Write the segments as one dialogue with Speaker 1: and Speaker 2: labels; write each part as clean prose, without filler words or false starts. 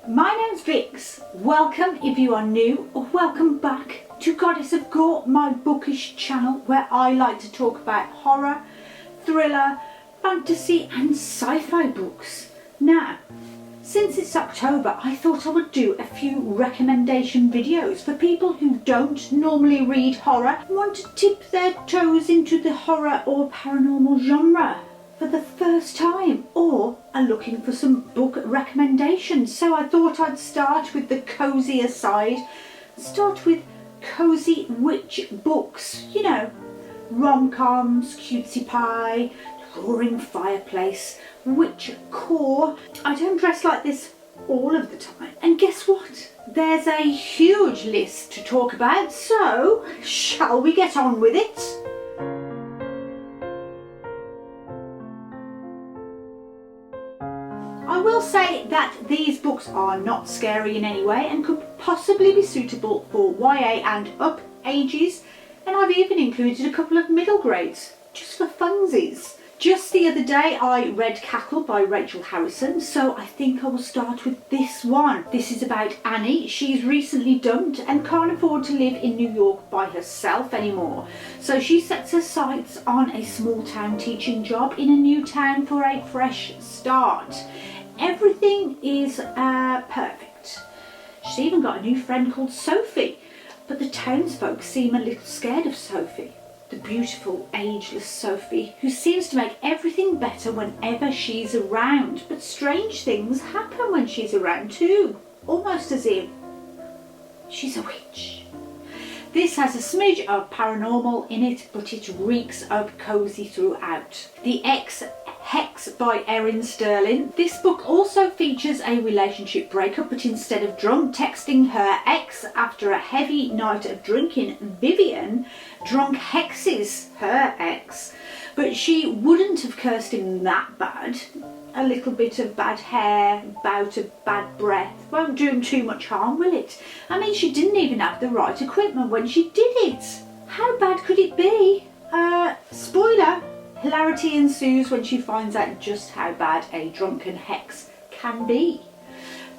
Speaker 1: My name's Vix. Welcome if you are new, or welcome back to Goddess of Gore, my bookish channel where I like to talk about horror, thriller, fantasy and sci-fi books. Now, since it's October, I thought I would do a few recommendation videos for people who don't normally read horror and want to dip their toes into the horror or paranormal genre for the first time, or are looking for some book recommendations. So I thought I'd start with the cozier side, start with cozy witch books, you know, rom-coms, cutesy pie, roaring fireplace, witch core. I don't dress like this all of the time. And guess what? There's a huge list to talk about, so shall we get on with it? I will say that these books are not scary in any way and could possibly be suitable for YA and up ages, and I've even included a couple of middle grades, just for funsies. Just the other day I read Cackle by Rachel Harrison, so I think I will start with this one. This is about Annie. She's recently dumped and can't afford to live in New York by herself anymore. So she sets her sights on a small town teaching job in a new town for a fresh start. Everything is perfect. She's even got a new friend called Sophie, but the townsfolk seem a little scared of Sophie. The beautiful, ageless Sophie, who seems to make everything better whenever she's around. But strange things happen when she's around too, almost as if she's a witch. This has a smidge of paranormal in it, but it reeks of cosy throughout. The Ex Hex by Erin Sterling. This book also features a relationship breakup, but instead of drunk texting her ex after a heavy night of drinking, Vivian drunk hexes her ex. But she wouldn't have cursed him that bad. A little bit of bad hair, bout of bad breath won't do him too much harm, will it? I mean, she didn't even have the right equipment when she did it. How bad could it be? Spoiler, hilarity ensues when she finds out just how bad a drunken hex can be.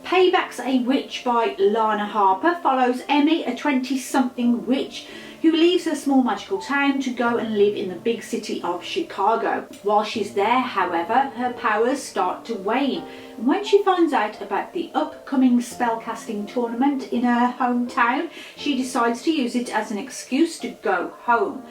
Speaker 1: Payback's a Witch by Lana Harper follows Emmy, a 20-something witch who leaves her small magical town to go and live in the big city of Chicago. While she's there, however, her powers start to wane. And when she finds out about the upcoming spellcasting tournament in her hometown, she decides to use it as an excuse to go home.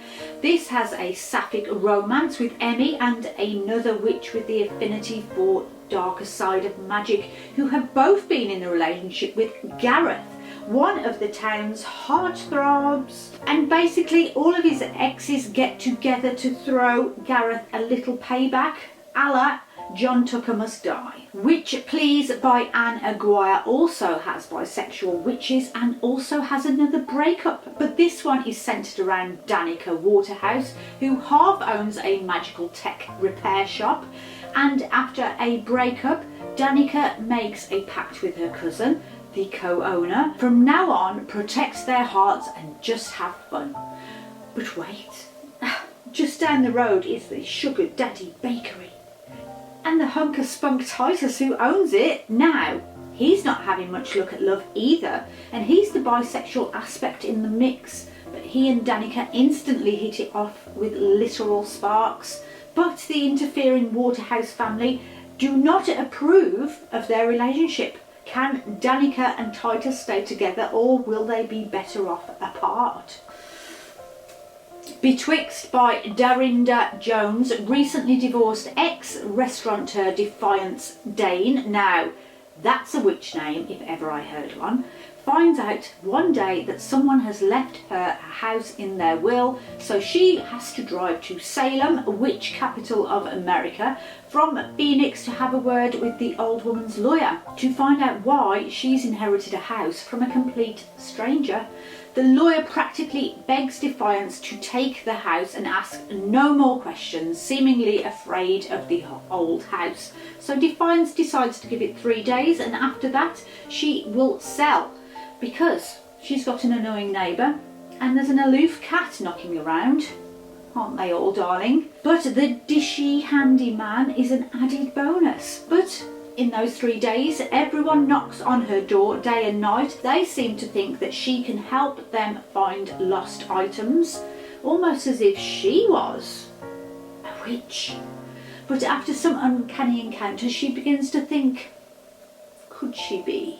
Speaker 1: This has a sapphic romance with Emmy and another witch with the affinity for darker side of magic, who have both been in a relationship with Gareth, one of the town's heartthrobs. And basically all of his exes get together to throw Gareth a little payback, a la John Tucker Must Die. Witch Please by Anne Aguirre also has bisexual witches and also has another breakup, but this one is centred around Danica Waterhouse, who half owns a magical tech repair shop, and after a breakup, Danica makes a pact with her cousin, the co-owner, from now on protect their hearts and just have fun. But wait, just down the road is the Sugar Daddy Bakery, and the hunk of spunk Titus who owns it. Now, he's not having much luck at love either, and he's the bisexual aspect in the mix, but he and Danica instantly hit it off with literal sparks. But the interfering Waterhouse family do not approve of their relationship. Can Danica and Titus stay together, or will they be better off apart? Betwixt by Darinda Jones, recently divorced ex-restaurateur Defiance Dane, now that's a witch name if ever I heard one, finds out one day that someone has left her a house in their will, so she has to drive to Salem, witch capital of America, from Phoenix to have a word with the old woman's lawyer to find out why she's inherited a house from a complete stranger. The lawyer practically begs Defiance to take the house and ask no more questions, seemingly afraid of the old house. So Defiance decides to give it 3 days, and after that she will sell, because she's got an annoying neighbour and there's an aloof cat knocking around. Aren't they all, darling? But the dishy handyman is an added bonus. But in those 3 days. Everyone knocks on her door day and night. They seem to think that she can help them find lost items, almost as if she was a witch. But after some uncanny encounters, she begins to think, could she be?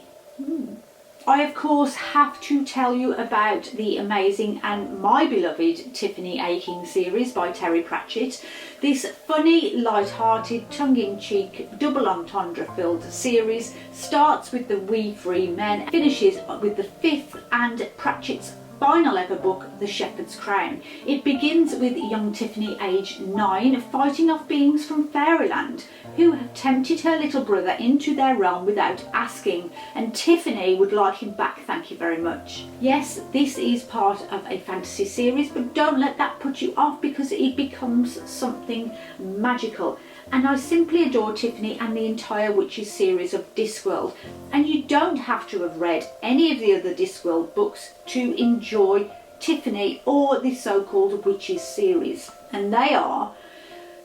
Speaker 1: I of course have to tell you about the amazing and my beloved Tiffany Aching series by Terry Pratchett. This funny, light-hearted, tongue-in-cheek, double entendre filled series starts with the We Free Men, finishes with the 5th and Pratchett's final ever book, The Shepherd's Crown. It begins with young Tiffany, aged 9, fighting off beings from fairyland who have tempted her little brother into their realm without asking, and Tiffany would like him back, thank you very much. Yes, this is part of a fantasy series, but don't let that put you off, because it becomes something magical. And I simply adore Tiffany and the entire Witches series of Discworld. And you don't have to have read any of the other Discworld books to enjoy Tiffany or the so-called Witches series. And they are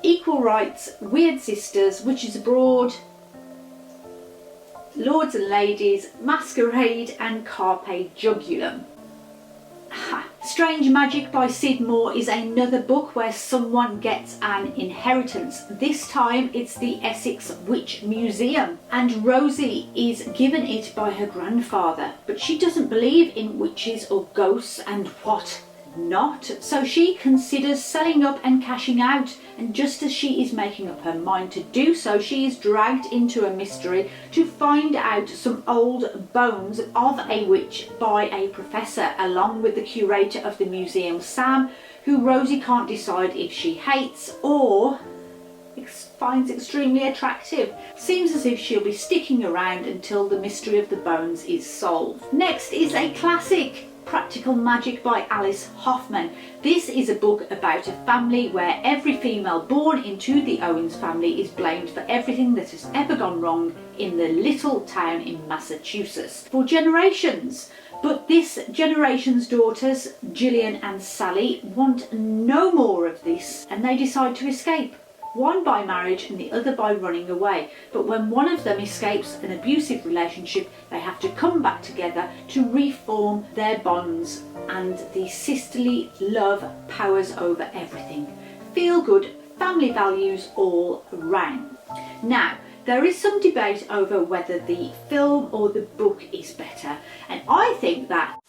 Speaker 1: Equal Rights, Weird Sisters, Witches Abroad, Lords and Ladies, Masquerade and Carpe Jugulum. Strange Magic by Sid Moore is another book where someone gets an inheritance. This time it's the Essex Witch Museum, and Rosie is given it by her grandfather, but she doesn't believe in witches or ghosts and what not, so she considers selling up and cashing out, and just as she is making up her mind to do so, she is dragged into a mystery to find out some old bones of a witch by a professor, along with the curator of the museum, Sam, who Rosie can't decide if she hates or finds extremely attractive. Seems as if she'll be sticking around until the mystery of the bones is solved. Next is a classic, Practical Magic by Alice Hoffman. This is a book about a family where every female born into the Owens family is blamed for everything that has ever gone wrong in the little town in Massachusetts for generations. But this generation's daughters, Gillian and Sally, want no more of this, and they decide to escape. One by marriage and the other by running away. But when one of them escapes an abusive relationship, they have to come back together to reform their bonds, and the sisterly love powers over everything. Feel good, family values all round. Now, there is some debate over whether the film or the book is better, and I think that,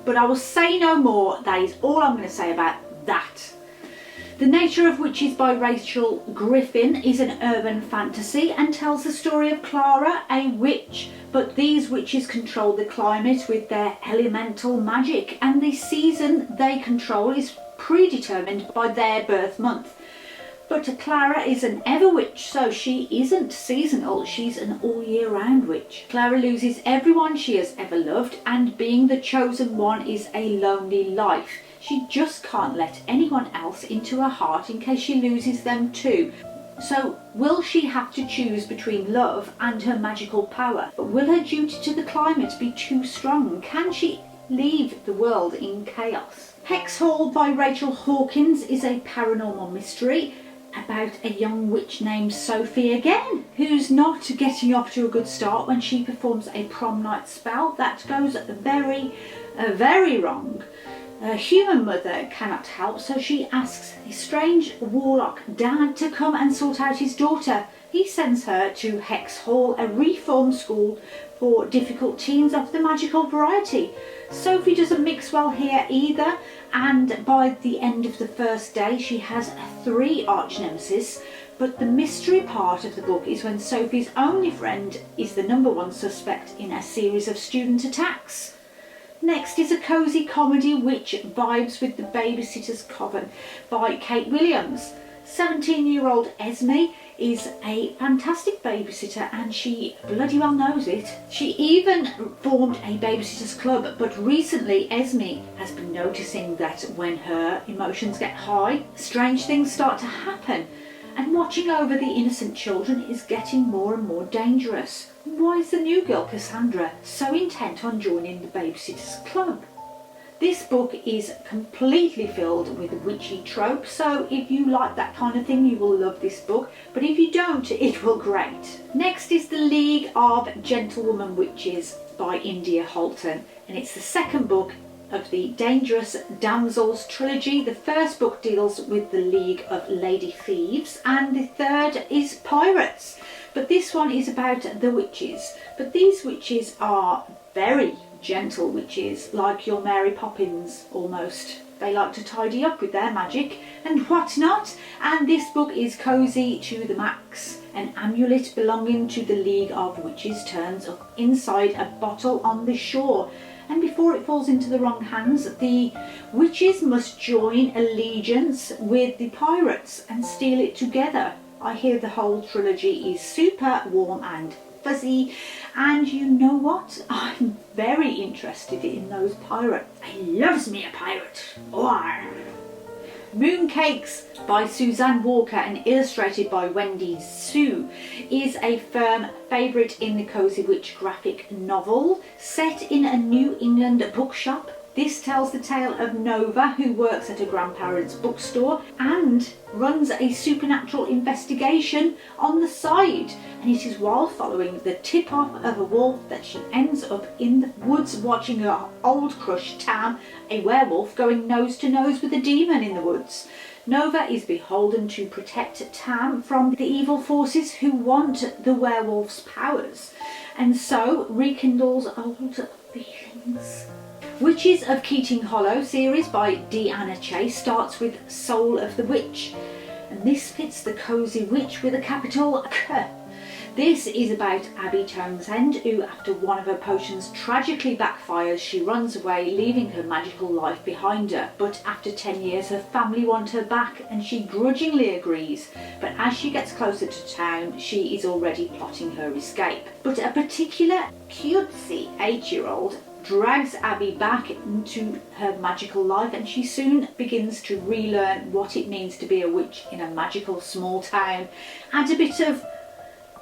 Speaker 1: but I will say no more. That is all I'm going to say about that. The Nature of Witches by Rachel Griffin is an urban fantasy and tells the story of Clara, a witch, but these witches control the climate with their elemental magic, and the season they control is predetermined by their birth month. But Clara is an ever witch, so she isn't seasonal, she's an all year round witch. Clara loses everyone she has ever loved, and being the chosen one is a lonely life. She just can't let anyone else into her heart in case she loses them too. So will she have to choose between love and her magical power? But will her duty to the climate be too strong? Can she leave the world in chaos? Hex Hall by Rachel Hawkins is a paranormal mystery about a young witch named Sophie again, who's not getting off to a good start when she performs a prom night spell that goes very wrong. Her human mother cannot help, so she asks a strange warlock dad to come and sort out his daughter. He sends her to Hex Hall, a reform school for difficult teens of the magical variety. Sophie doesn't mix well here either, and by the end of the first day she has 3 arch nemesis. But the mystery part of the book is when Sophie's only friend is the #1 suspect in a series of student attacks. Next is a cosy comedy which vibes with the Babysitters Coven by Kate Williams. 17-year-old Esme is a fantastic babysitter, and she bloody well knows it. She even formed a babysitters club, but recently Esme has been noticing that when her emotions get high, strange things start to happen, and watching over the innocent children is getting more and more dangerous. Why is the new girl Cassandra so intent on joining the Babysitters Club? This book is completely filled with witchy tropes, so if you like that kind of thing, you will love this book, but if you don't, it will grate. Next is The League of Gentlewomen Witches by India Holton, and it's the second book of the Dangerous Damsels trilogy. The first book deals with the League of Lady Thieves, and the third is Pirates. But this one is about the witches. But these witches are very gentle witches, like your Mary Poppins almost. They like to tidy up with their magic and whatnot, and this book is cosy to the max. An amulet belonging to the League of Witches turns up inside a bottle on the shore, and before it falls into the wrong hands, the witches must join allegiance with the pirates and steal it together. I hear the whole trilogy is super warm and fuzzy, and you know what? I'm very interested in those pirates. I loves me a pirate. Or Mooncakes by Suzanne Walker and illustrated by Wendy Sue is a firm favourite in the Cozy Witch graphic novel. Set in a New England bookshop, this tells the tale of Nova, who works at a grandparents' bookstore and runs a supernatural investigation on the side. And it is while following the tip-off of a wolf that she ends up in the woods watching her old crush Tam, a werewolf, going nose to nose with a demon in the woods. Nova is beholden to protect Tam from the evil forces who want the werewolf's powers, and so rekindles old feelings. Witches of Keating Hollow series by Deanna Chase starts with Soul of the Witch, and this fits the Cozy Witch with a capital K. This is about Abby Townsend, who after one of her potions tragically backfires, she runs away, leaving her magical life behind her. But after 10 years her family want her back and she grudgingly agrees. But as she gets closer to town, she is already plotting her escape. But a particular cutesy 8-year-old drags Abby back into her magical life, and she soon begins to relearn what it means to be a witch in a magical small town. Add a bit of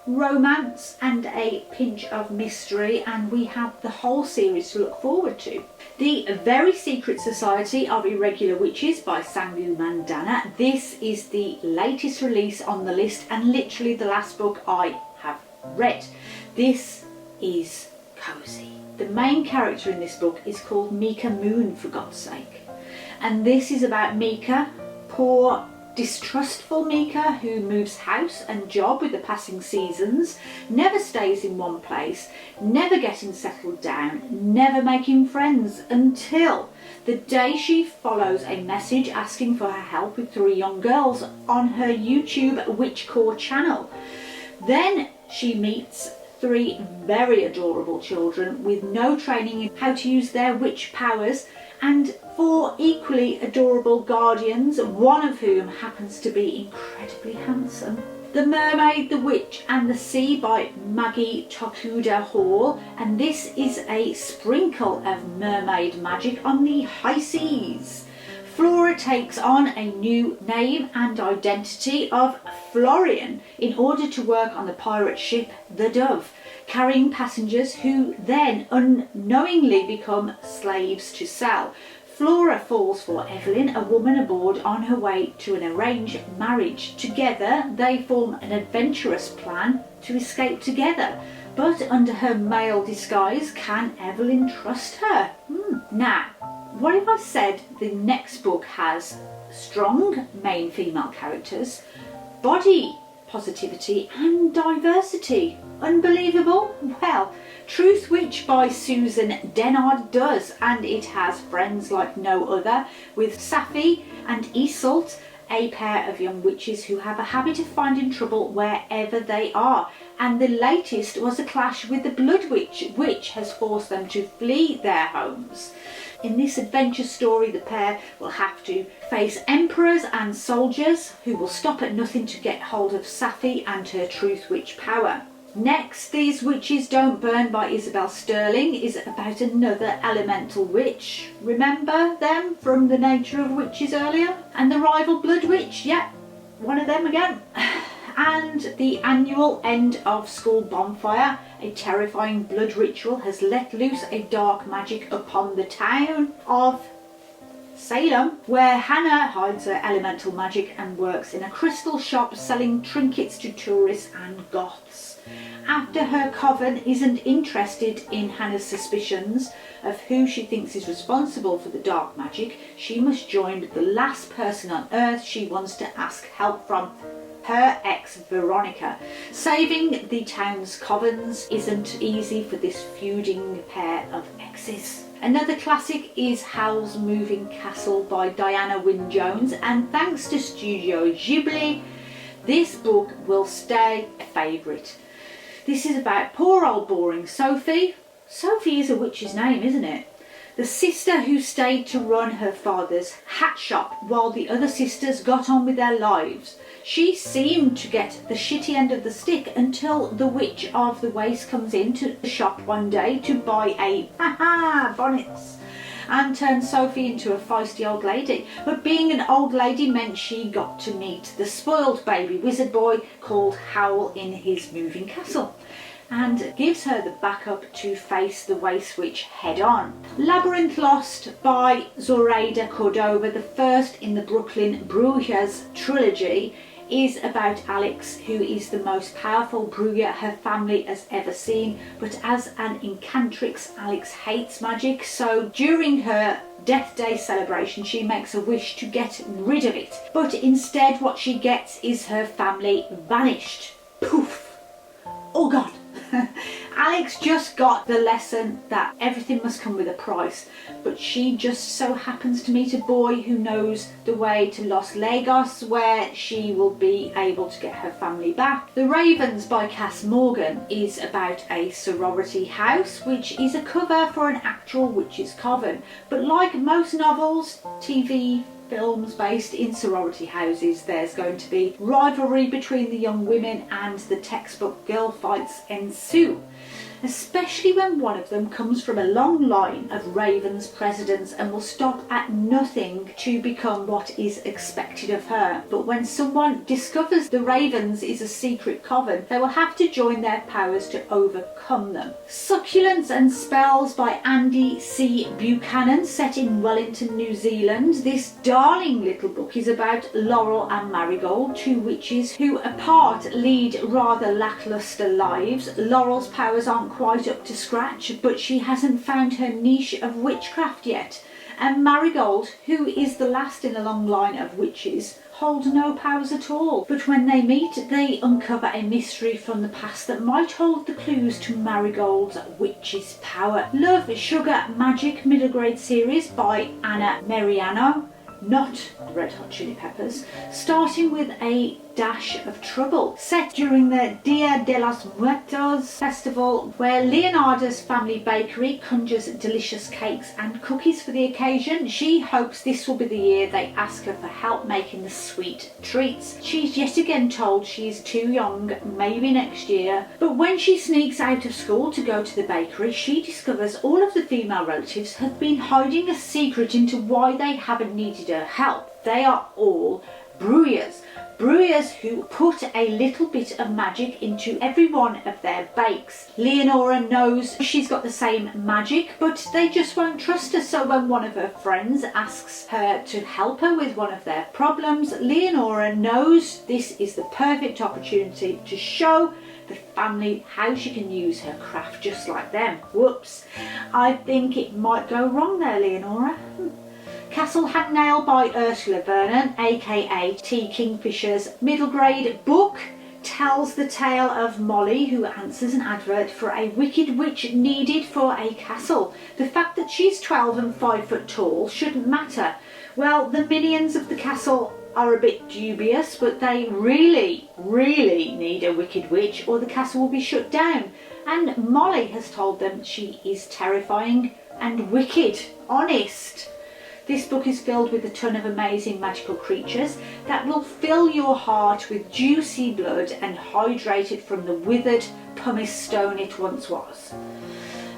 Speaker 1: romance and a pinch of mystery, and we have the whole series to look forward to. The Very Secret Society of Irregular Witches by Sangu Mandana. This is the latest release on the list and literally the last book I have read. This is cozy. The main character in this book is called Mika Moon, for God's sake. And this is about Mika, poor distrustful Mika, who moves house and job with the passing seasons, never stays in one place, never getting settled down, never making friends, until the day she follows a message asking for her help with 3 young girls on her YouTube Witchcore channel. Then she meets 3 very adorable children with no training in how to use their witch powers, and 4 equally adorable guardians, one of whom happens to be incredibly handsome. The Mermaid, the Witch and the Sea by Maggie Tokuda Hall, and this is a sprinkle of mermaid magic on the high seas. Flora takes on a new name and identity of Florian in order to work on the pirate ship The Dove, carrying passengers who then unknowingly become slaves to sell. Flora falls for Evelyn, a woman aboard on her way to an arranged marriage. Together they form an adventurous plan to escape together. But under her male disguise, can Evelyn trust her? Now, what if I said the next book has strong main female characters, body positivity and diversity? Unbelievable? Well, Truth Witch by Susan Dennard does, and it has friends like no other, with Safi and Iseult, a pair of young witches who have a habit of finding trouble wherever they are. And the latest was a clash with the Blood Witch, which has forced them to flee their homes. In this adventure story, the pair will have to face emperors and soldiers who will stop at nothing to get hold of Safi and her Truth Witch power. Next, These Witches Don't Burn by Isabel Sterling is about another elemental witch. Remember them from The Nature of Witches earlier? And the rival Blood Witch, yeah, one of them again. And the annual end of school bonfire, a terrifying blood ritual, has let loose a dark magic upon the town of Salem, where Hannah hides her elemental magic and works in a crystal shop selling trinkets to tourists and goths. After her coven isn't interested in Hannah's suspicions of who she thinks is responsible for the dark magic, she must join the last person on earth she wants to ask help from, her ex Veronica. Saving the town's covens isn't easy for this feuding pair of exes. Another classic is Howl's Moving Castle by Diana Wynne Jones, and thanks to Studio Ghibli, this book will stay a favourite. This is about poor old boring Sophie. Sophie is a witch's name, isn't it? The sister who stayed to run her father's hat shop while the other sisters got on with their lives. She seemed to get the shitty end of the stick until the Witch of the Waste comes into the shop one day to buy a bonnets and turn Sophie into a feisty old lady. But being an old lady meant she got to meet the spoiled baby wizard boy called Howl in his moving castle, and gives her the backup to face the Waste Witch head on. Labyrinth Lost by Zoraida Cordova, the first in the Brooklyn Brujas trilogy, is about Alex, who is the most powerful Bruja her family has ever seen, but as an incantrix, Alex hates magic, so during her Death Day celebration she makes a wish to get rid of it, but instead what she gets is her family vanished. Poof! Oh god! Alex just got the lesson that everything must come with a price, but she just so happens to meet a boy who knows the way to Los Lagos, where she will be able to get her family back. The Ravens by Cass Morgan is about a sorority house, which is a cover for an actual witch's coven, but like most novels, TV, films based in sorority houses, there's going to be rivalry between the young women, and the textbook girl fights ensue, especially when one of them comes from a long line of Ravens presidents and will stop at nothing to become what is expected of her. But when someone discovers the Ravens is a secret coven, they will have to join their powers to overcome them. Succulents and Spells by Andy C. Buchanan, set in Wellington, New Zealand. This darling little book is about Laurel and Marigold, two witches who apart lead rather lackluster lives. Laurel's powers aren't quite up to scratch, but she hasn't found her niche of witchcraft yet, and Marigold, who is the last in a long line of witches, holds no powers at all. But when they meet, they uncover a mystery from the past that might hold the clues to Marigold's witch's power. Love, Sugar, Magic middle grade series by Anna Mariano, not the Red Hot Chili Peppers, starting with a dash of trouble, set during the Dia de los Muertos festival, where Leonardo's family bakery conjures delicious cakes and cookies for the occasion. She hopes this will be the year they ask her for help making the sweet treats. She's yet again told she is too young, maybe next year, but when she sneaks out of school to go to the bakery, she discovers all of the female relatives have been hiding a secret into why they haven't needed her help. They are all Brujahs. Brujahs who put a little bit of magic into every one of their bakes. Leonora knows she's got the same magic, but they just won't trust her, so when one of her friends asks her to help her with one of their problems, Leonora knows this is the perfect opportunity to show the family how she can use her craft just like them. Whoops, I think it might go wrong there, Leonora. Castle Hangnail by Ursula Vernon, aka T. Kingfisher's middle grade book, tells the tale of Molly, who answers an advert for a wicked witch needed for a castle. The fact that she's 12 and 5 foot tall shouldn't matter. Well, the minions of the castle are a bit dubious, but they really need a wicked witch or the castle will be shut down. And Molly has told them she is terrifying and wicked. Honest. This book is filled with a ton of amazing magical creatures that will fill your heart with juicy blood and hydrate it from the withered pumice stone it once was.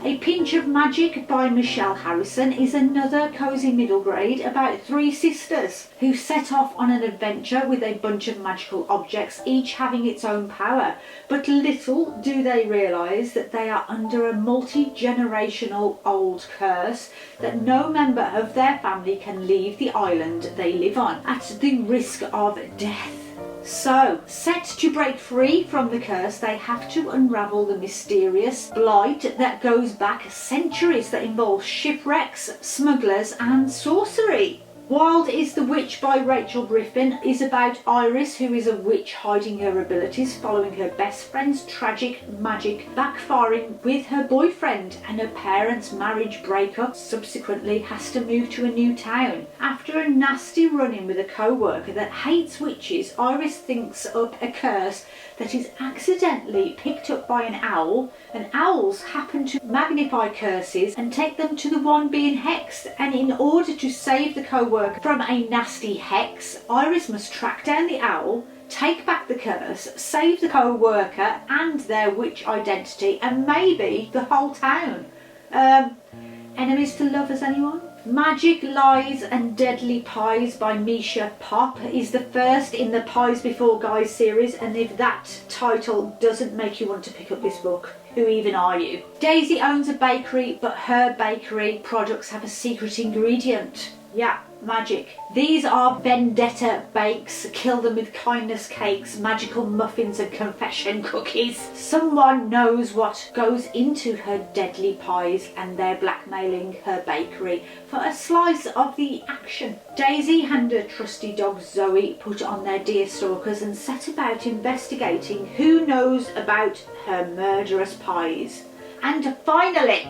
Speaker 1: A Pinch of Magic by Michelle Harrison is another cosy middle grade about three sisters who set off on an adventure with a bunch of magical objects, each having its own power. But little do they realise that they are under a multi-generational old curse that no member of their family can leave the island they live on at the risk of death. So, set to break free from the curse, they have to unravel the mysterious blight that goes back centuries that involves shipwrecks, smugglers and sorcery. Wild is the Witch by Rachel Griffin is about Iris, who is a witch hiding her abilities following her best friend's tragic magic backfiring with her boyfriend, and her parents' marriage breakup subsequently has to move to a new town. After a nasty run-in with a co-worker that hates witches, Iris thinks up a curse that is accidentally picked up by an owl, and owls happen to magnify curses and take them to the one being hexed, and in order to save the co-worker from a nasty hex, Iris must track down the owl, take back the curse, save the co-worker and their witch identity, and maybe the whole town. Enemies to lovers, anyone? Magic, Lies and Deadly Pies by Misha Pop is the first in the Pies Before Guys series, and if that title doesn't make you want to pick up this book, who even are you? Daisy owns a bakery, but her bakery products have a secret ingredient. Yeah, magic. These are vendetta bakes, kill them with kindness cakes, magical muffins and confession cookies. Someone knows what goes into her deadly pies and they're blackmailing her bakery for a slice of the action. Daisy and her trusty dog Zoe put on their deer stalkers and set about investigating who knows about her murderous pies. And finally,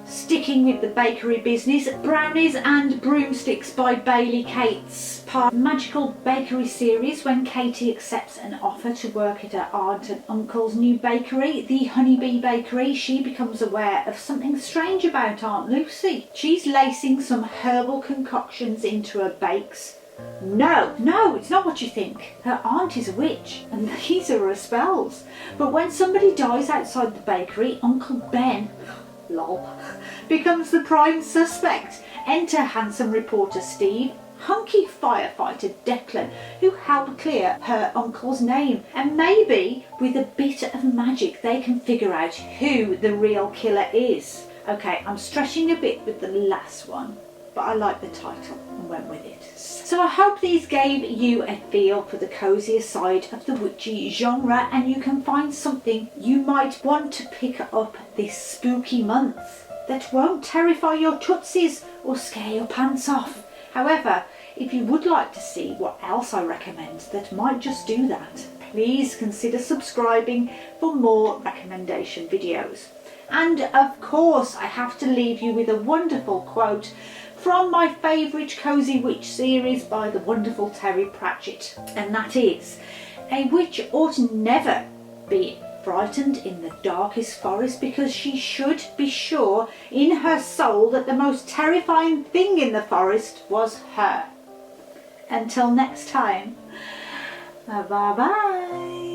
Speaker 1: sticking with the bakery business, Brownies and Broomsticks by Bailey Cates, part magical bakery series. When Katie accepts an offer to work at her aunt and uncle's new bakery, the Honeybee Bakery, she becomes aware of something strange about Aunt Lucy. She's lacing some herbal concoctions into her bakes. No, it's not what you think. Her aunt is a witch and these are her spells. But when somebody dies outside the bakery, Uncle Ben, lol, becomes the prime suspect. Enter handsome reporter Steve, hunky firefighter Declan, who help clear her uncle's name, and maybe with a bit of magic they can figure out who the real killer is. Okay, I'm stretching a bit with the last one, but I like the title and went with it. So I hope these gave you a feel for the cosier side of the witchy genre, and you can find something you might want to pick up this spooky month that won't terrify your tootsies or scare your pants off. However, if you would like to see what else I recommend that might just do that, please consider subscribing for more recommendation videos. And of course, I have to leave you with a wonderful quote from my favourite Cozy Witch series by the wonderful Terry Pratchett, and that is, "A witch ought never be frightened in the darkest forest, because she should be sure in her soul that the most terrifying thing in the forest was her." Until next time, bye bye.